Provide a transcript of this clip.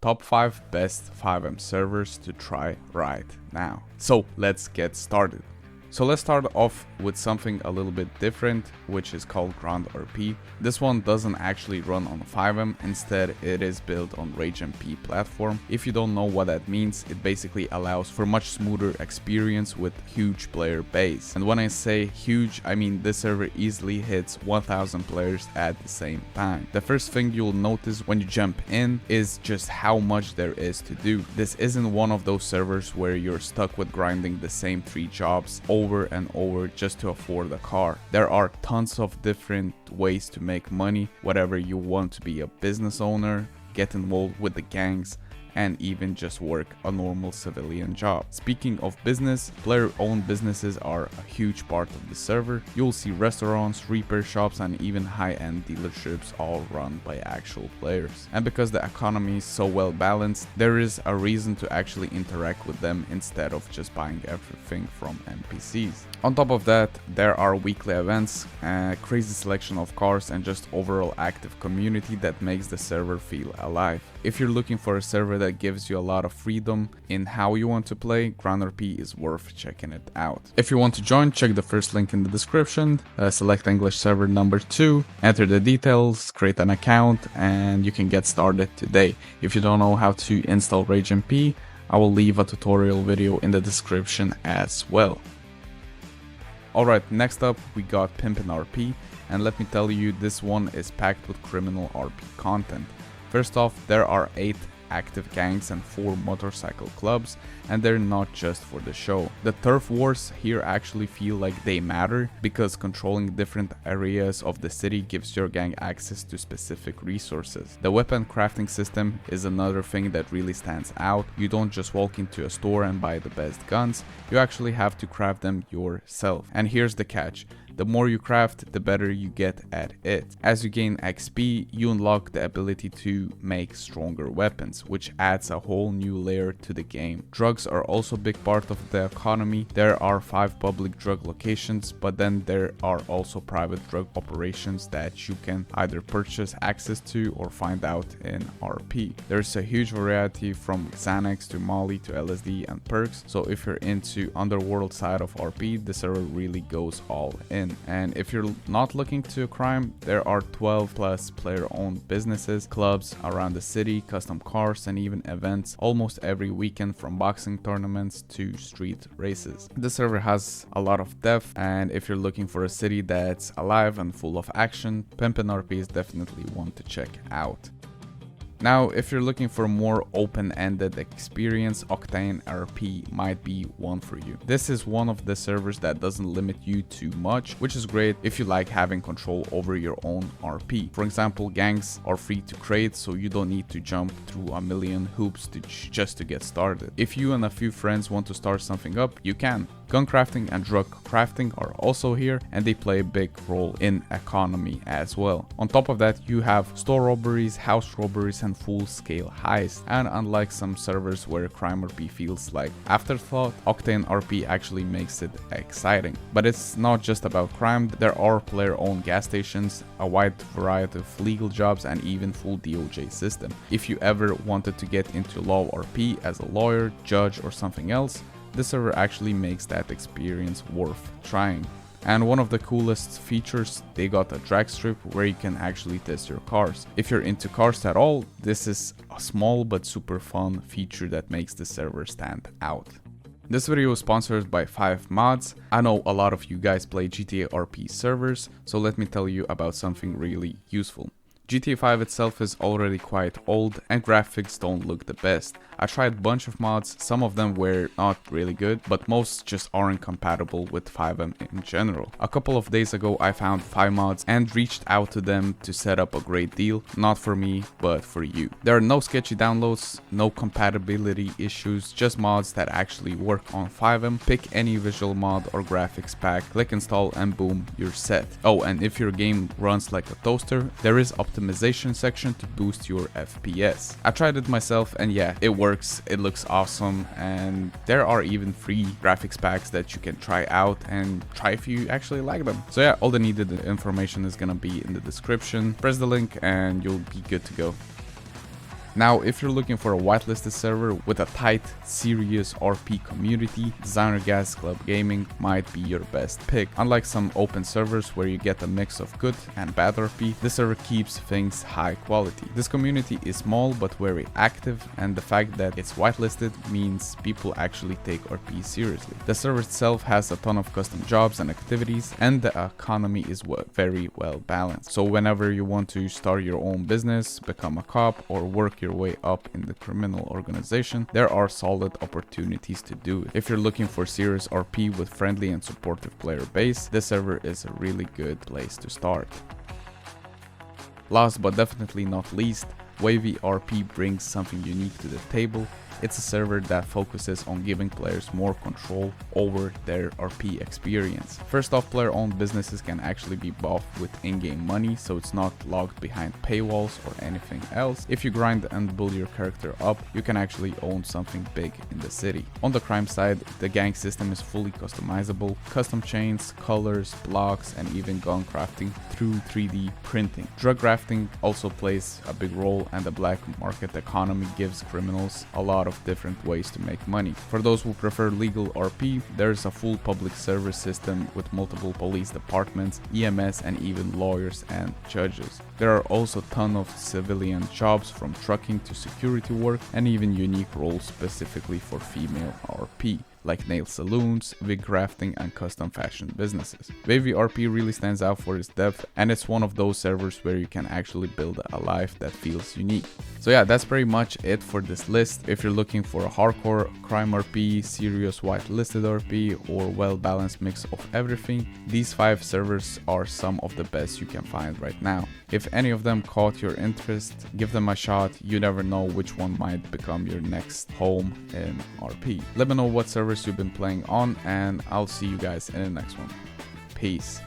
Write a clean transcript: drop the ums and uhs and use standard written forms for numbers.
top 5 best FiveM servers to try right now. So let's get started. So let's start off with something a little bit different, which is called Octane RP. This one doesn't actually run on FiveM, instead it is built on RageMP platform. If you don't know what that means, it basically allows for much smoother experience with huge player base. And when I say huge, I mean this server easily hits 1000 players at the same time. The first thing you'll notice when you jump in is just how much there is to do. This isn't one of those servers where you're stuck with grinding the same 3 jobs over and over just to afford a car. There are tons of different ways to make money, whether you want to be a business owner, get involved with the gangs, and even just work a normal civilian job. Speaking of business, player-owned businesses are a huge part of the server. You'll see restaurants, repair shops, and even high-end dealerships all run by actual players. And because the economy is so well balanced, there is a reason to actually interact with them instead of just buying everything from NPCs. On top of that, there are weekly events, a crazy selection of cars, and just overall active community that makes the server feel alive. If you're looking for a server that gives you a lot of freedom in how you want to play, Octane RP is worth checking it out. If you want to join, check the first link in the description, select English server number 2, enter the details, create an account, and you can get started today. If you don't know how to install RageMP, I will leave a tutorial video in the description as well. Alright, next up we got Pimpin RP, and let me tell you, this one is packed with criminal RP content. First off, there are 8 active gangs and 4 motorcycle clubs, and they're not just for the show. The turf wars here actually feel like they matter because controlling different areas of the city gives your gang access to specific resources. The weapon crafting system is another thing that really stands out. You don't just walk into a store and buy the best guns, you actually have to craft them yourself. And here's the catch. The more you craft, the better you get at it. As you gain XP, you unlock the ability to make stronger weapons, which adds a whole new layer to the game. Drugs are also a big part of the economy. There are 5 public drug locations, but then there are also private drug operations that you can either purchase access to or find out in RP. There's a huge variety from Xanax to Molly to LSD and perks, so if you're into underworld side of RP, the server really goes all in. And if you're not looking to crime, there are 12 plus player-owned businesses, clubs around the city, custom cars, and even events almost every weekend, from boxing tournaments to street races. The server has a lot of depth, and if you're looking for a city that's alive and full of action, Pimpin RP is definitely one to check out. Now, if you're looking for a more open-ended experience, Octane RP might be one for you. This is one of the servers that doesn't limit you too much, which is great if you like having control over your own RP. For example, gangs are free to create, so you don't need to jump through a million hoops just to get started. If you and a few friends want to start something up, you can. Gun crafting and drug crafting are also here, and they play a big role in economy as well. On top of that, you have store robberies, house robberies, and full-scale heists. And unlike some servers where crime RP feels like afterthought, Octane RP actually makes it exciting. But it's not just about crime. There are player-owned gas stations, a wide variety of legal jobs, and even full DOJ system. If you ever wanted to get into law RP as a lawyer, judge, or something else, this server actually makes that experience worth trying. And one of the coolest features, they got a drag strip where you can actually test your cars. If you're into cars at all, this is a small but super fun feature that makes the server stand out. This video is sponsored by FiveM. I know a lot of you guys play GTA RP servers, so let me tell you about something really useful. GTA 5 itself is already quite old and graphics don't look the best. I tried a bunch of mods, some of them were not really good, but most just aren't compatible with FiveM in general. A couple of days ago I found FiveM and reached out to them to set up a great deal, not for me, but for you. There are no sketchy downloads, no compatibility issues, just mods that actually work on FiveM. Pick any visual mod or graphics pack, click install, and boom, you're set. Oh, and if your game runs like a toaster, there is optimization section to boost your FPS. I tried it myself and yeah, it works, it looks awesome, and there are even free graphics packs that you can try out and try if you actually like them. So yeah, all the needed information is gonna be in the description. Press the link and you'll be good to go. Now, if you're looking for a whitelisted server with a tight, serious RP community, Designer Gas Club Gaming might be your best pick. Unlike some open servers where you get a mix of good and bad RP, this server keeps things high quality. This community is small but very active, and the fact that it's whitelisted means people actually take RP seriously. The server itself has a ton of custom jobs and activities, and the economy is very well balanced. So whenever you want to start your own business, become a cop, or work your way up in the criminal organization, there are solid opportunities to do it. If you're looking for serious RP with friendly and supportive player base, this server is a really good place to start. Last but definitely not least, Wavy RP brings something unique to the table. It's a server that focuses on giving players more control over their RP experience. First off, player-owned businesses can actually be bought with in-game money, so it's not locked behind paywalls or anything else. If you grind and build your character up, you can actually own something big in the city. On the crime side, the gang system is fully customizable, custom chains, colors, blocks, and even gun crafting through 3D printing. Drug crafting also plays a big role, and the black market economy gives criminals a lot of different ways to make money. For those who prefer legal RP, there's a full public service system with multiple police departments, EMS, and even lawyers and judges. There are also a ton of civilian jobs from trucking to security work, and even unique roles specifically for female RP, like nail saloons, wig crafting, and custom fashion businesses. Wavy RP really stands out for its depth, and it's one of those servers where you can actually build a life that feels unique. So yeah, that's pretty much it for this list. If you're looking for a hardcore crime RP, serious whitelisted RP, or well-balanced mix of everything, these 5 servers are some of the best you can find right now. If any of them caught your interest, give them a shot. You never know which one might become your next home in RP. Let me know what servers you've been playing on, and I'll see you guys in the next one. Peace.